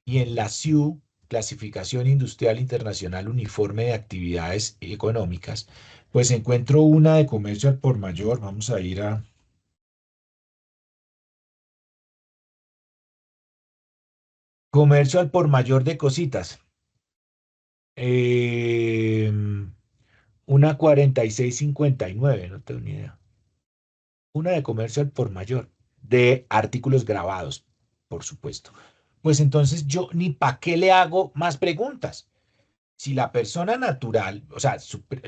y en la SIU, Clasificación Industrial Internacional Uniforme de Actividades Económicas, pues encuentro una de comercio al por mayor. Vamos a ir a comercio al por mayor de cositas. Una 4659, no tengo ni idea. Una de comercio al por mayor, de artículos grabados, por supuesto. Pues entonces yo ni para qué le hago más preguntas. Si la persona natural, o sea,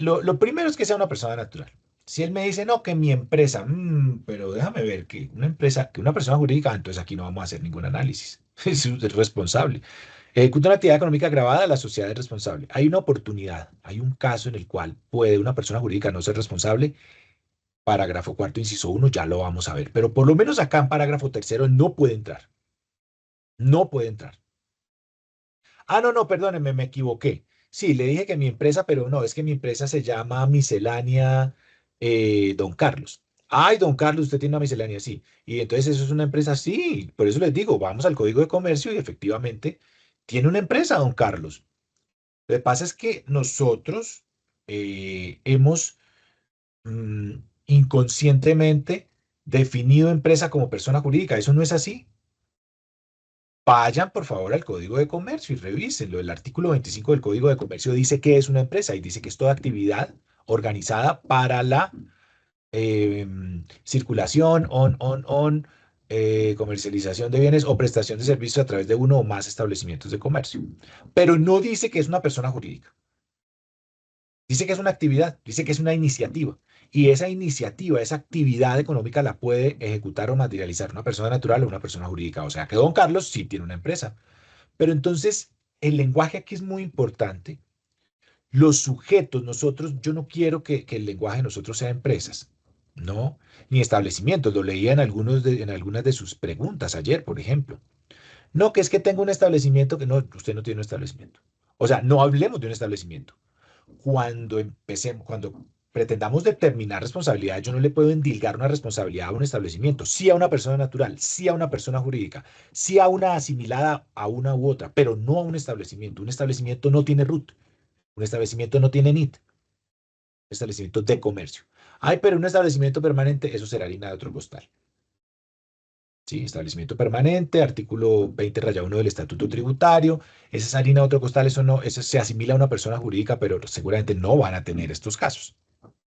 lo primero es que sea una persona natural. Si él me dice, no, que mi empresa, pero déjame ver que una empresa, que una persona jurídica, entonces aquí no vamos a hacer ningún análisis. Es responsable. Ejecuta una actividad económica grabada, la sociedad es responsable. Hay una oportunidad, hay un caso en el cual puede una persona jurídica no ser responsable. Parágrafo cuarto, inciso uno, ya lo vamos a ver. Pero por lo menos acá en parágrafo tercero no puede entrar. No puede entrar. Ah, no, no, perdóneme, me equivoqué. Sí, le dije que mi empresa, pero no, es que mi empresa se llama Miscelánea Don Carlos. Ay, Don Carlos, usted tiene una miscelánea, sí. Y entonces eso es una empresa, sí. Por eso les digo, vamos al Código de Comercio y efectivamente tiene una empresa, Don Carlos. Lo que pasa es que nosotros hemos inconscientemente definido empresa como persona jurídica. Eso no es así. Vayan, por favor, al Código de Comercio y revísenlo. El artículo 25 del Código de Comercio dice que es una empresa y dice que es toda actividad organizada para la circulación, comercialización de bienes o prestación de servicios a través de uno o más establecimientos de comercio. Pero no dice que es una persona jurídica. Dice que es una actividad, dice que es una iniciativa. Y esa iniciativa, esa actividad económica la puede ejecutar o materializar una persona natural o una persona jurídica. O sea que don Carlos sí tiene una empresa. Pero entonces, el lenguaje aquí es muy importante. Los sujetos, nosotros, yo no quiero que el lenguaje de nosotros sea empresas, no, ni establecimientos. Lo leía en algunas de sus preguntas ayer, por ejemplo. No, que es que tengo un establecimiento que no, usted no tiene un establecimiento. O sea, no hablemos de un establecimiento. Cuando empecemos, cuando pretendamos determinar responsabilidad, yo no le puedo endilgar una responsabilidad a un establecimiento, sí a una persona natural, sí a una persona jurídica, sí a una asimilada a una u otra, pero no a un establecimiento. Un establecimiento no tiene RUT, un establecimiento no tiene NIT, un establecimiento de comercio. Ay, pero un establecimiento permanente, eso será harina de otro costal. Sí, establecimiento permanente, artículo 20 raya 1 del Estatuto Tributario. Esa es harina de otro costal, eso no, eso se asimila a una persona jurídica, pero seguramente no van a tener estos casos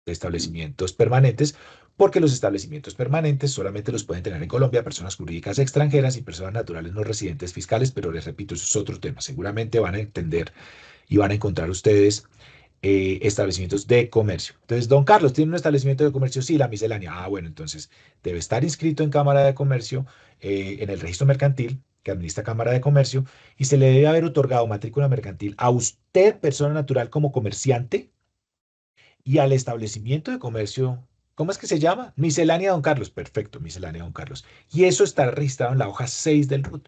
de establecimientos permanentes, porque los establecimientos permanentes solamente los pueden tener en Colombia personas jurídicas extranjeras y personas naturales no residentes fiscales, pero les repito, eso es otro tema. Seguramente van a entender y van a encontrar ustedes establecimientos de comercio. Entonces, don Carlos, ¿tiene un establecimiento de comercio? Sí, la miscelánea. Ah, bueno, entonces debe estar inscrito en Cámara de Comercio, en el registro mercantil que administra Cámara de Comercio, y se le debe haber otorgado matrícula mercantil a usted, persona natural, como comerciante, y al establecimiento de comercio, ¿cómo es que se llama? Miscelánea Don Carlos. Perfecto, miscelánea Don Carlos. Y eso está registrado en la hoja 6 del RUT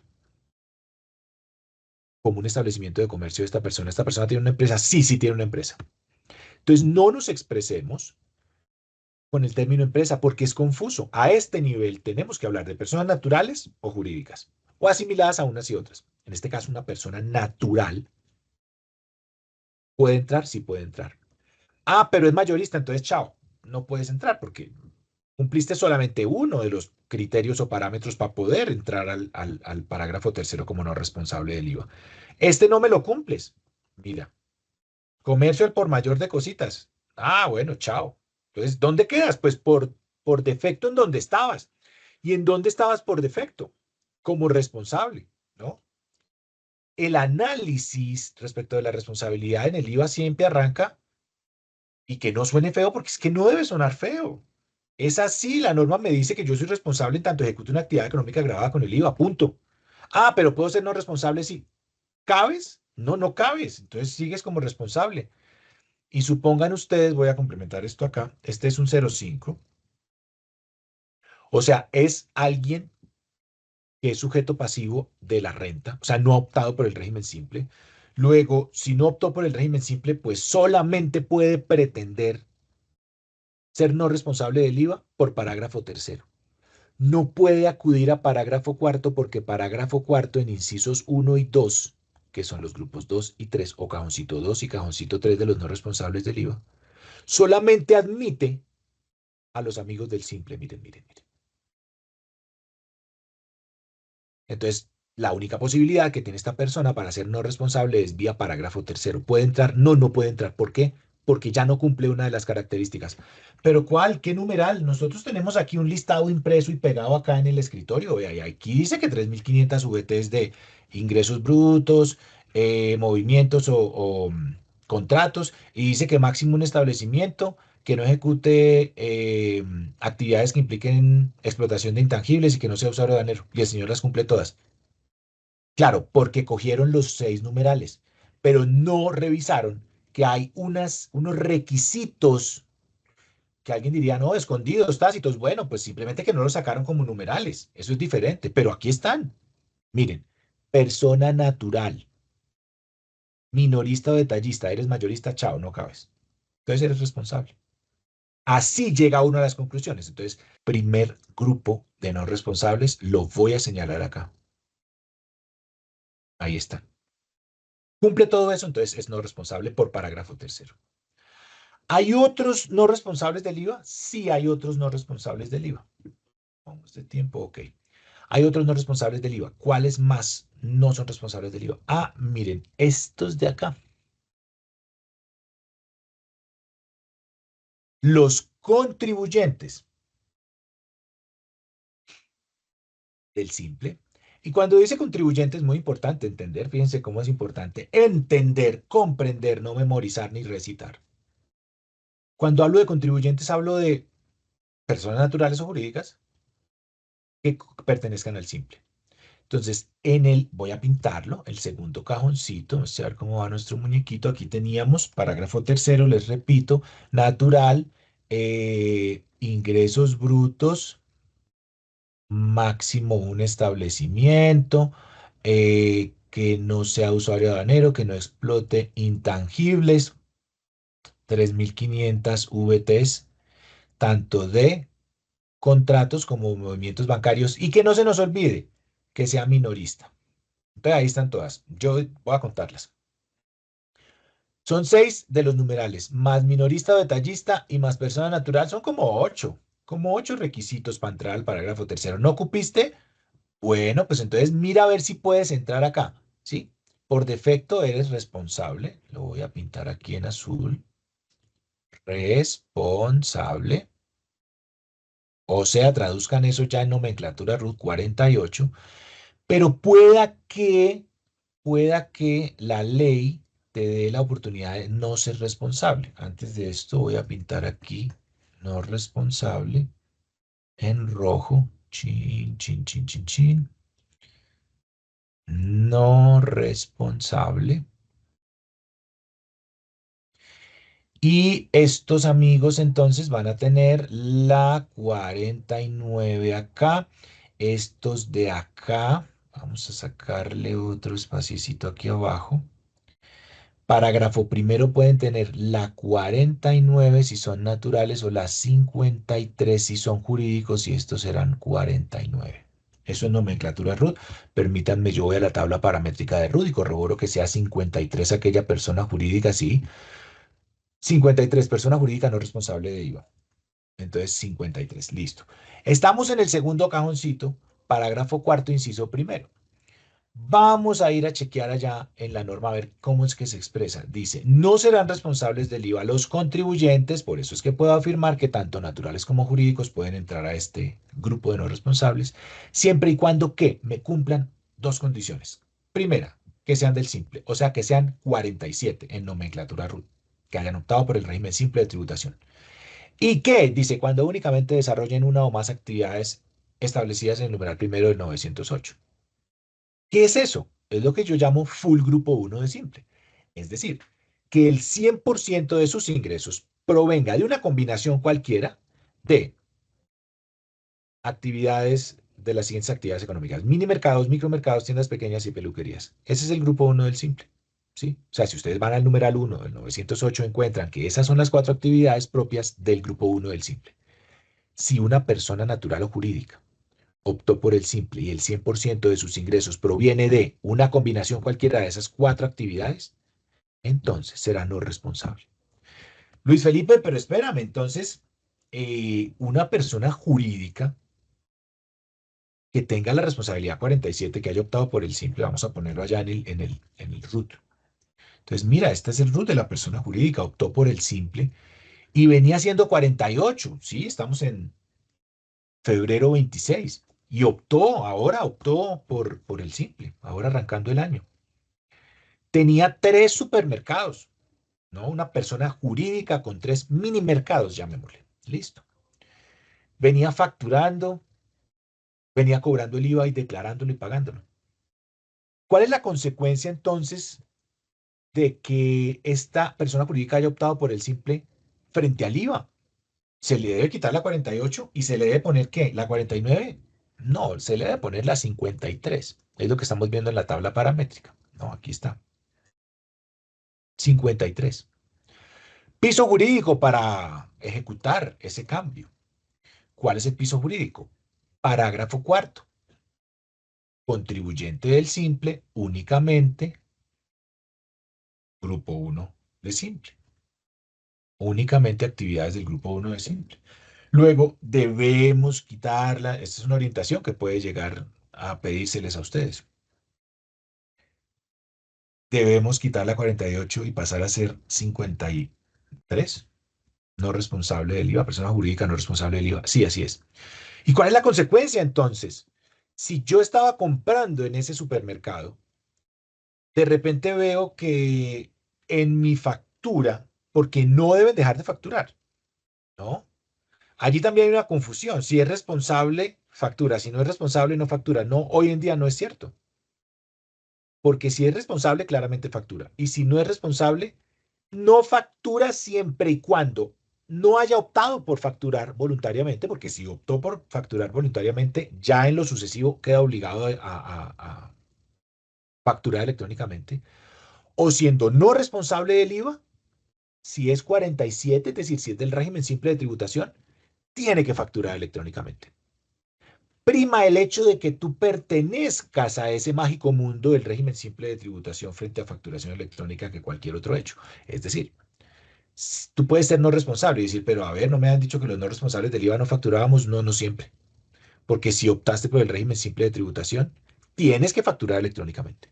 como un establecimiento de comercio de esta persona. ¿Esta persona tiene una empresa? Sí, sí tiene una empresa. Entonces, no nos expresemos con el término empresa porque es confuso. A este nivel tenemos que hablar de personas naturales o jurídicas o asimiladas a unas y otras. En este caso, una persona natural puede entrar, sí puede entrar. Ah, pero es mayorista, entonces chao, no puedes entrar porque cumpliste solamente uno de los criterios o parámetros para poder entrar al parágrafo tercero como no responsable del IVA. Este no me lo cumples. Mira, comercio al por mayor de cositas. Ah, bueno, chao. Entonces, ¿dónde quedas? Pues por defecto en donde estabas. ¿Y en dónde estabas por defecto? Como responsable, ¿no? El análisis respecto de la responsabilidad en el IVA siempre arranca y que no suene feo porque es que no debe sonar feo. Es así, la norma me dice que yo soy responsable en tanto ejecute una actividad económica grabada con el IVA, punto. Ah, pero puedo ser no responsable si cabes. No, no cabes. Entonces sigues como responsable. Y supongan ustedes, voy a complementar esto acá, este es un 0,5, o sea, es alguien que es sujeto pasivo de la renta, o sea, no ha optado por el régimen simple. Luego, si no optó por el régimen simple, pues solamente puede pretender ser no responsable del IVA por parágrafo tercero. No puede acudir a parágrafo cuarto porque parágrafo cuarto en incisos uno y 2, que son los grupos 2 y 3, o cajoncito 2 y cajoncito 3 de los no responsables del IVA, solamente admite a los amigos del simple. Miren, miren, miren. Entonces, la única posibilidad que tiene esta persona para ser no responsable es vía parágrafo tercero. ¿Puede entrar? No, no puede entrar. ¿Por qué? porque ya no cumple una de las características. ¿Pero cuál? ¿Qué numeral? Nosotros tenemos aquí un listado impreso y pegado acá en el escritorio. Vea, y aquí dice que 3.500 VTs de ingresos brutos, movimientos o contratos, y dice que máximo un establecimiento que no ejecute actividades que impliquen explotación de intangibles y que no sea usuario de dinero. Y el señor las cumple todas. Claro, porque cogieron los 6 numerales, pero no revisaron que hay unos requisitos que alguien diría, no, escondidos, tácitos. Bueno, pues simplemente que no los sacaron como numerales. Eso es diferente, pero aquí están. Miren, persona natural, minorista o detallista, eres mayorista, chao, no cabes. Entonces eres responsable. Así llega uno a las conclusiones. Entonces, primer grupo de no responsables, lo voy a señalar acá. Ahí está. Cumple todo eso, entonces es no responsable por parágrafo tercero. ¿Hay otros no responsables del IVA? Sí, hay otros no responsables del IVA. Vamos de tiempo, ok. Hay otros no responsables del IVA. ¿Cuáles más no son responsables del IVA? Ah, miren, estos de acá. Los contribuyentes del simple. Y cuando dice contribuyente es muy importante entender, fíjense cómo es importante entender, comprender, no memorizar ni recitar. Cuando hablo de contribuyentes hablo de personas naturales o jurídicas que pertenezcan al simple. Entonces, voy a pintarlo, el segundo cajoncito, vamos a ver cómo va nuestro muñequito. Aquí teníamos, parágrafo tercero, les repito, natural, ingresos brutos, máximo un establecimiento, que no sea usuario aduanero, que no explote intangibles, 3.500 VTs, tanto de contratos como movimientos bancarios, y que no se nos olvide que sea minorista. Entonces ahí están todas. Yo voy a contarlas. Son 6 de los numerales, más minorista o detallista y más persona natural, son como ocho requisitos para entrar al parágrafo tercero. ¿No cupiste? Bueno, pues entonces mira a ver si puedes entrar acá, ¿sí? Por defecto eres responsable. Lo voy a pintar aquí en azul. Responsable. O sea, traduzcan eso ya en nomenclatura RUT 48. Pero pueda que la ley te dé la oportunidad de no ser responsable. Antes de esto voy a pintar aquí no responsable en rojo. Chin, chin, chin, chin, chin. No responsable. Y estos amigos entonces van a tener la 49 acá. Estos de acá, vamos a sacarle otro espaciecito aquí abajo. Parágrafo primero pueden tener la 49 si son naturales o la 53 si son jurídicos y estos serán 49. Eso es nomenclatura RUT. Permítanme, yo voy a la tabla paramétrica de RUT y corroboro que sea 53 aquella persona jurídica, sí. 53 persona jurídica no responsable de IVA. Entonces 53, listo. Estamos en el segundo cajoncito, parágrafo cuarto, inciso primero. Vamos a ir a chequear allá en la norma a ver cómo es que se expresa. Dice, no serán responsables del IVA los contribuyentes, por eso es que puedo afirmar que tanto naturales como jurídicos pueden entrar a este grupo de no responsables, siempre y cuando que me cumplan dos condiciones. Primera, que sean del simple, o sea, que sean 47 en nomenclatura RUT, que hayan optado por el régimen simple de tributación. ¿Y qué? Dice, cuando únicamente desarrollen una o más actividades establecidas en el numeral primero del 908. ¿Qué es eso? Es lo que yo llamo full grupo uno de simple. Es decir, que el 100% de sus ingresos provenga de una combinación cualquiera de actividades de las siguientes actividades económicas: mini mercados, micromercados, tiendas pequeñas y peluquerías. Ese es el grupo uno del simple. ¿Sí? O sea, si ustedes van al numeral uno del 908, encuentran que esas son las 4 actividades propias del grupo uno del simple. Si una persona natural o jurídica optó por el simple y el 100% de sus ingresos proviene de una combinación cualquiera de esas 4 actividades, entonces será no responsable. Luis Felipe, pero espérame, entonces, una persona jurídica que tenga la responsabilidad 47, que haya optado por el simple, vamos a ponerlo allá en el RUT, Entonces, mira, este es el root de la persona jurídica, optó por el simple y venía siendo 48, ¿sí? Estamos en febrero 26 y ahora optó por el simple, ahora arrancando el año. Tenía 3 supermercados, ¿no? Una persona jurídica con 3 mini mercados, llamémosle. Listo. Venía facturando, venía cobrando el IVA y declarándolo y pagándolo. ¿Cuál es la consecuencia entonces de que esta persona jurídica haya optado por el simple frente al IVA? ¿Se le debe quitar la 48 y se le debe poner qué? ¿La 49? No, se le debe poner la 53. Es lo que estamos viendo en la tabla paramétrica. No, aquí está. 53. Piso jurídico para ejecutar ese cambio. ¿Cuál es el piso jurídico? Parágrafo cuarto. Contribuyente del simple únicamente grupo uno de simple. Únicamente actividades del grupo uno de simple. Luego debemos quitarla. Esta es una orientación que puede llegar a pedírseles a ustedes. Debemos quitar la 48 y pasar a ser 53. No responsable del IVA, persona jurídica no responsable del IVA. Sí, así es. ¿Y cuál es la consecuencia entonces? Si yo estaba comprando en ese supermercado, de repente veo que en mi factura, porque no deben dejar de facturar, ¿no? Allí también hay una confusión. Si es responsable, factura. Si no es responsable, no factura. No, hoy en día no es cierto. Porque si es responsable, claramente factura. Y si no es responsable, no factura siempre y cuando no haya optado por facturar voluntariamente, porque si optó por facturar voluntariamente, ya en lo sucesivo queda obligado a facturar electrónicamente. O siendo no responsable del IVA, si es 47, es decir, si es del régimen simple de tributación, tiene que facturar electrónicamente. Prima el hecho de que tú pertenezcas a ese mágico mundo del régimen simple de tributación frente a facturación electrónica que cualquier otro hecho. Es decir, tú puedes ser no responsable y decir, pero a ver, no me han dicho que los no responsables del IVA no facturábamos. No, no siempre. Porque si optaste por el régimen simple de tributación, tienes que facturar electrónicamente.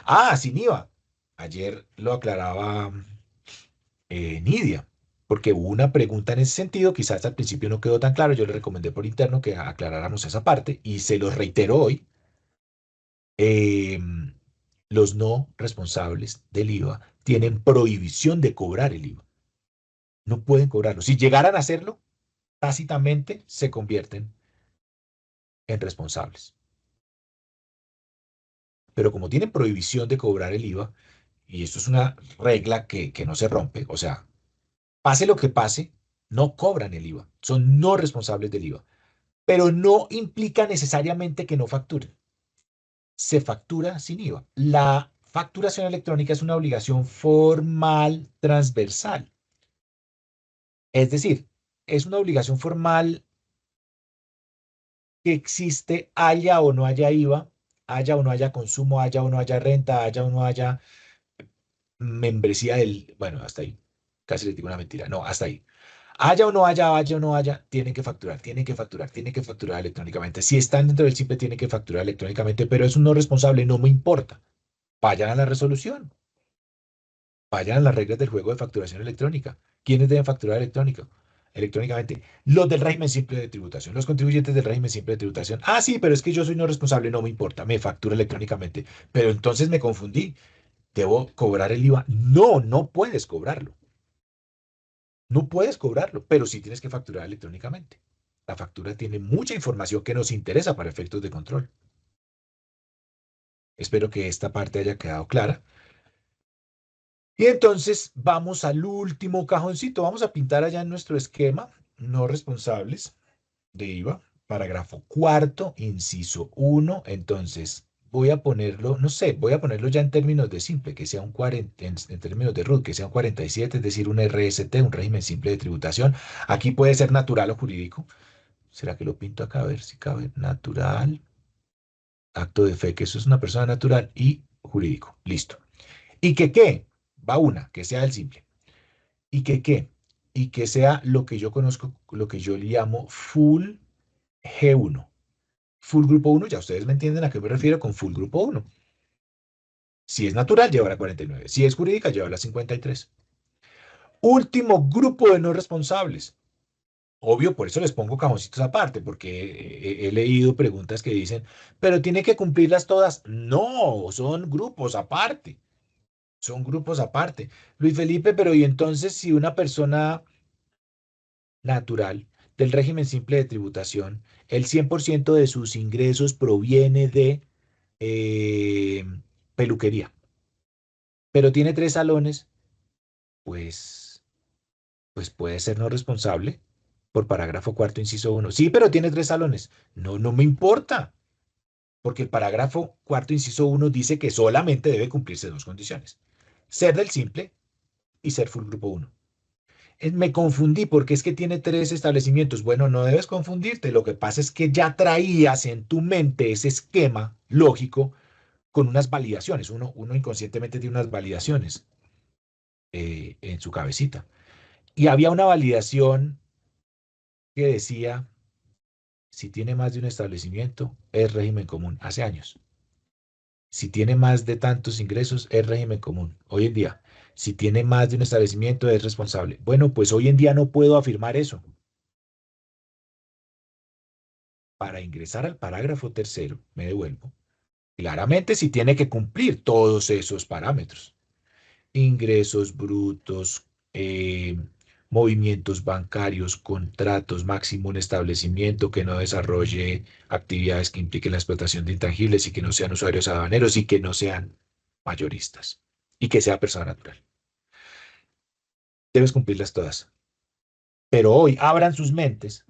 Ah, sin IVA. Ayer lo aclaraba Nidia, porque hubo una pregunta en ese sentido, quizás al principio no quedó tan claro, yo le recomendé por interno que aclaráramos esa parte y se los reitero hoy. eh, los no responsables del IVA tienen prohibición de cobrar el IVA. No pueden cobrarlo. Si llegaran a hacerlo, tácitamente se convierten en responsables. Pero como tienen prohibición de cobrar el IVA, y esto es una regla que no se rompe, o sea, pase lo que pase, no cobran el IVA, son no responsables del IVA, pero no implica necesariamente que no facturen. Se factura sin IVA. La facturación electrónica es una obligación formal transversal. Es decir, es una obligación formal que existe, haya o no haya IVA, haya o no haya consumo, haya o no haya renta, haya o no haya membresía del, bueno, hasta ahí. Casi les digo una mentira. No, hasta ahí. Haya o no haya, tienen que facturar, tienen que facturar, tienen que facturar electrónicamente. Si están dentro del simple, tienen que facturar electrónicamente, pero es un no responsable, no me importa. Vayan a la resolución. Vayan a las reglas del juego de facturación electrónica. ¿Quiénes deben facturar electrónicamente? Los del régimen simple de tributación, los contribuyentes del régimen simple de tributación. Ah, sí, pero es que yo soy no responsable, no me importa, me factura electrónicamente. Pero entonces me confundí. ¿Debo cobrar el IVA? No, no puedes cobrarlo. No puedes cobrarlo, pero sí tienes que facturar electrónicamente. La factura tiene mucha información que nos interesa para efectos de control. Espero que esta parte haya quedado clara. Y entonces vamos al último cajoncito. Vamos a pintar allá en nuestro esquema, no responsables de IVA, parágrafo cuarto, inciso uno. Entonces voy a ponerlo, no sé, voy a ponerlo ya en términos de simple, que sea un 40, en términos de RUT, que sea un 47, es decir, un RST, un régimen simple de tributación. Aquí puede ser natural o jurídico. ¿Será que lo pinto acá? A ver si cabe. Natural, acto de fe, que eso es una persona natural y jurídico. Listo. ¿Y que qué? Va una, que sea el simple. ¿Y que qué? Y que sea lo que yo conozco, lo que yo le llamo full G1. Full grupo uno, ya ustedes me entienden a qué me refiero con full grupo uno. Si es natural, lleva la 49. Si es jurídica, lleva la 53. Último grupo de no responsables. Obvio, por eso les pongo cajoncitos aparte, porque he leído preguntas que dicen, pero tiene que cumplirlas todas. No, son grupos aparte. Son grupos aparte. Luis Felipe, pero ¿y entonces si una persona natural del régimen simple de tributación, el 100% de sus ingresos proviene de eh, peluquería, pero tiene tres salones, pues, pues puede ser no responsable por parágrafo cuarto, inciso uno? Sí, pero tiene tres salones. No, no me importa, porque el parágrafo cuarto, inciso uno dice que solamente debe cumplirse dos condiciones: ser del simple y ser full grupo uno. Me confundí porque es que tiene tres establecimientos. Bueno, no debes confundirte. Lo que pasa es que ya traías en tu mente ese esquema lógico con unas validaciones. Uno inconscientemente tiene unas validaciones en su cabecita. Y había una validación que decía, si tiene más de un establecimiento, es régimen común. Hace años. Si tiene más de tantos ingresos, es régimen común. Hoy en día, si tiene más de un establecimiento, es responsable. Bueno, pues hoy en día no puedo afirmar eso. Para ingresar al parágrafo tercero, me devuelvo. Claramente si tiene que cumplir todos esos parámetros: ingresos brutos, movimientos bancarios, contratos, máximo un establecimiento que no desarrolle actividades que impliquen la explotación de intangibles y que no sean usuarios aduaneros y que no sean mayoristas y que sea persona natural. Debes cumplirlas todas. Pero hoy abran sus mentes,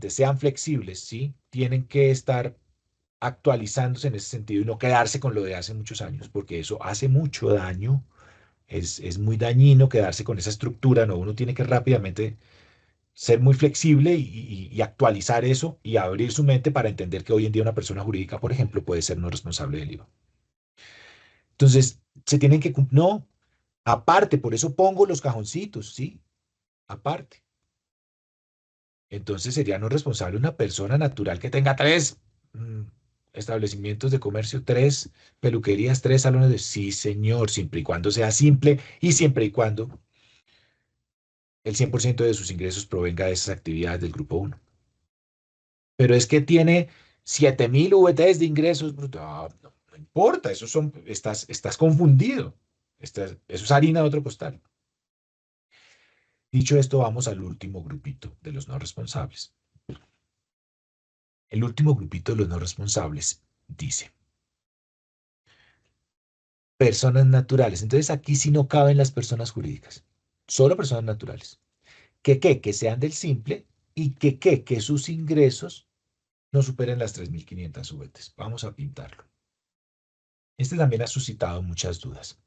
sean flexibles, ¿sí? Tienen que estar actualizándose en ese sentido y no quedarse con lo de hace muchos años, porque eso hace mucho daño. Es muy dañino quedarse con esa estructura, ¿no? Uno tiene que rápidamente ser muy flexible y actualizar eso y abrir su mente para entender que hoy en día una persona jurídica, por ejemplo, puede ser no responsable del IVA. Entonces, se tienen que, no, aparte, por eso pongo los cajoncitos, ¿sí? Aparte. Entonces sería no responsable una persona natural que tenga tres mm, establecimientos de comercio, tres peluquerías, tres salones de... Sí, señor, siempre y cuando sea simple y siempre y cuando el 100% de sus ingresos provenga de esas actividades del grupo uno. Pero es que tiene 7.000 VTs de ingresos brutos. No, no importa, estás confundido. Eso es harina de otro costal. Dicho esto, vamos al último grupito de los no responsables. El último grupito de los no responsables dice: personas naturales. Entonces aquí sí no caben las personas jurídicas, solo personas naturales. Que sean del simple y que sus ingresos no superen las 3.500 VTs. Vamos a pintarlo. Este también ha suscitado muchas dudas.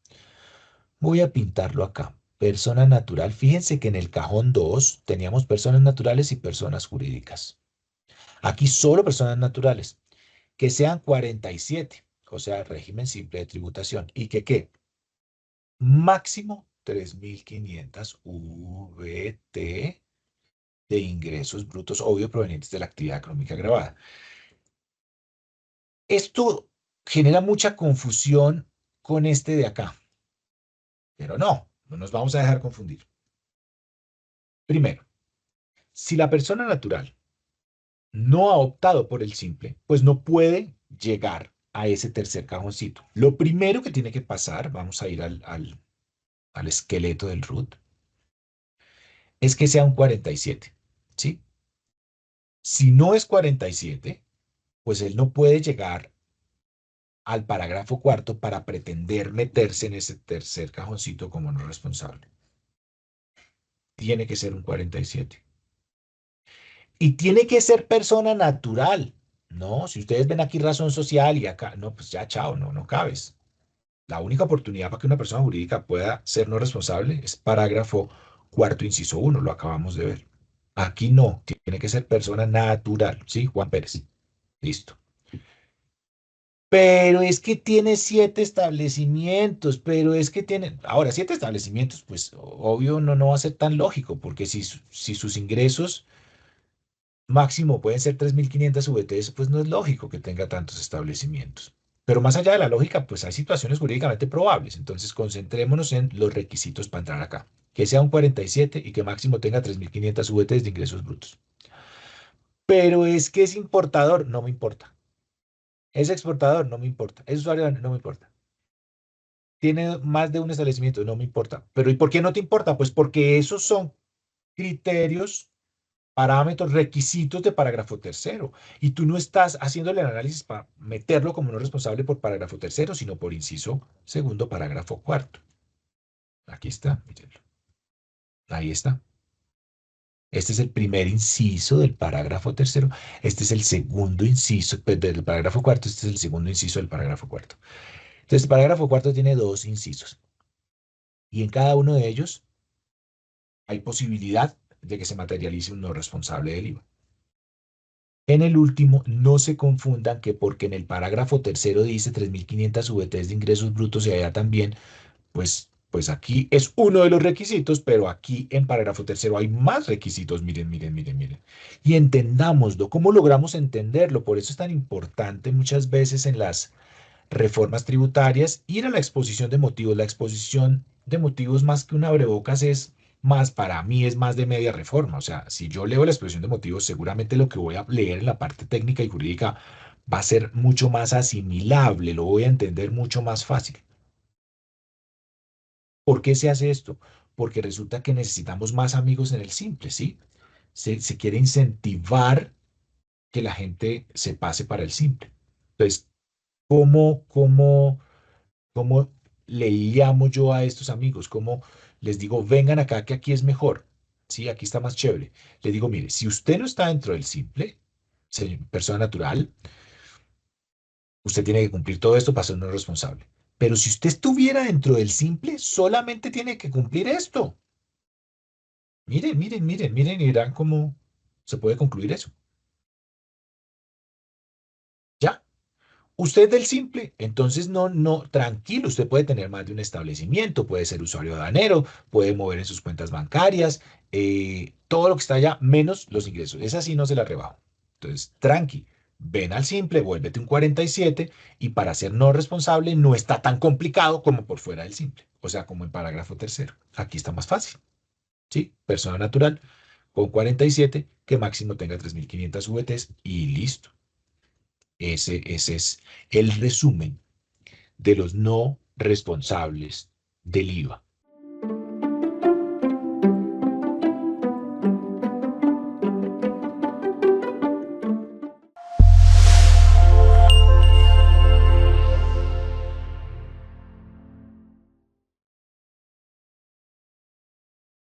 Voy a pintarlo acá. Persona natural. Fíjense que en el cajón 2 teníamos personas naturales y personas jurídicas. Aquí solo personas naturales. Que sean 47, o sea, régimen simple de tributación. Y que máximo 3.500 VT de ingresos brutos, obvio, provenientes de la actividad económica agravada. Esto genera mucha confusión con este de acá, pero no nos vamos a dejar confundir. Primero, si la persona natural no ha optado por el simple, pues no puede llegar a ese tercer cajoncito. Lo primero que tiene que pasar, vamos a ir al esqueleto del root, es que sea un 47, ¿sí? Si no es 47, pues él no puede llegar al parágrafo cuarto para pretender meterse en ese tercer cajoncito como no responsable. Tiene que ser un 47. Y tiene que ser persona natural. No, si ustedes ven aquí razón social y acá, no, pues ya, chao, no cabes. La única oportunidad para que una persona jurídica pueda ser no responsable es parágrafo cuarto, inciso uno, lo acabamos de ver. Aquí no, tiene que ser persona natural, ¿sí? Juan Pérez. Listo. Pero es que tiene siete establecimientos, pero es que tiene, ahora, siete establecimientos, pues obvio no va a ser tan lógico, porque si sus ingresos máximo pueden ser 3.500 VTs, pues no es lógico que tenga tantos establecimientos. Pero más allá de la lógica, pues hay situaciones jurídicamente probables. Entonces, concentrémonos en los requisitos para entrar acá. Que sea un 47 y que máximo tenga 3.500 VTs de ingresos brutos. Pero es que es importador, no me importa. Es exportador, no me importa. Es usuario, no me importa. Tiene más de un establecimiento, no me importa. Pero ¿y por qué no te importa? Pues porque esos son criterios, parámetros, requisitos de parágrafo tercero. Y tú no estás haciéndole el análisis para meterlo como no responsable por parágrafo tercero, sino por inciso segundo, parágrafo cuarto. Aquí está, mírenlo. Ahí está. Este es el primer inciso del parágrafo tercero. Este es el segundo inciso pues, del parágrafo cuarto. Este es el segundo inciso del parágrafo cuarto. Entonces, el parágrafo cuarto tiene dos incisos. Y en cada uno de ellos hay posibilidad de que se materialice un no responsable del IVA. En el último, no se confundan que porque en el parágrafo tercero dice 3.500 VTs de ingresos brutos y allá también, pues aquí es uno de los requisitos, pero aquí en parágrafo tercero hay más requisitos. Miren, miren, miren, miren. Y entendámoslo. ¿Cómo logramos entenderlo? Por eso es tan importante muchas veces en las reformas tributarias, ir a la exposición de motivos. La exposición de motivos más que un abrebocas es más, para mí es más de media reforma. O sea, si yo leo la exposición de motivos, seguramente lo que voy a leer en la parte técnica y jurídica va a ser mucho más asimilable, lo voy a entender mucho más fácil. ¿Por qué se hace esto? Porque resulta que necesitamos más amigos en el simple, ¿sí? Se quiere incentivar que la gente se pase para el simple. Entonces, ¿cómo le llamo yo a estos amigos? ¿Cómo les digo, vengan acá que aquí es mejor? Sí, aquí está más chévere. Le digo, mire, si usted no está dentro del simple, persona natural, usted tiene que cumplir todo esto para ser un responsable. Pero si usted estuviera dentro del simple, solamente tiene que cumplir esto. Miren, miren, miren, miren y verán cómo se puede concluir eso. ¿Ya? Usted es del simple, entonces tranquilo, usted puede tener más de un establecimiento, puede ser usuario aduanero, puede mover en sus cuentas bancarias, todo lo que está allá, menos los ingresos. Esa sí no se la rebajo. Entonces, tranqui, ven al simple, vuélvete un 47 y para ser no responsable no está tan complicado como por fuera del simple, o sea, como en parágrafo tercero. Aquí está más fácil, ¿sí? Persona natural con 47 que máximo tenga 3.500 VTs y listo. Ese es el resumen de los no responsables del IVA.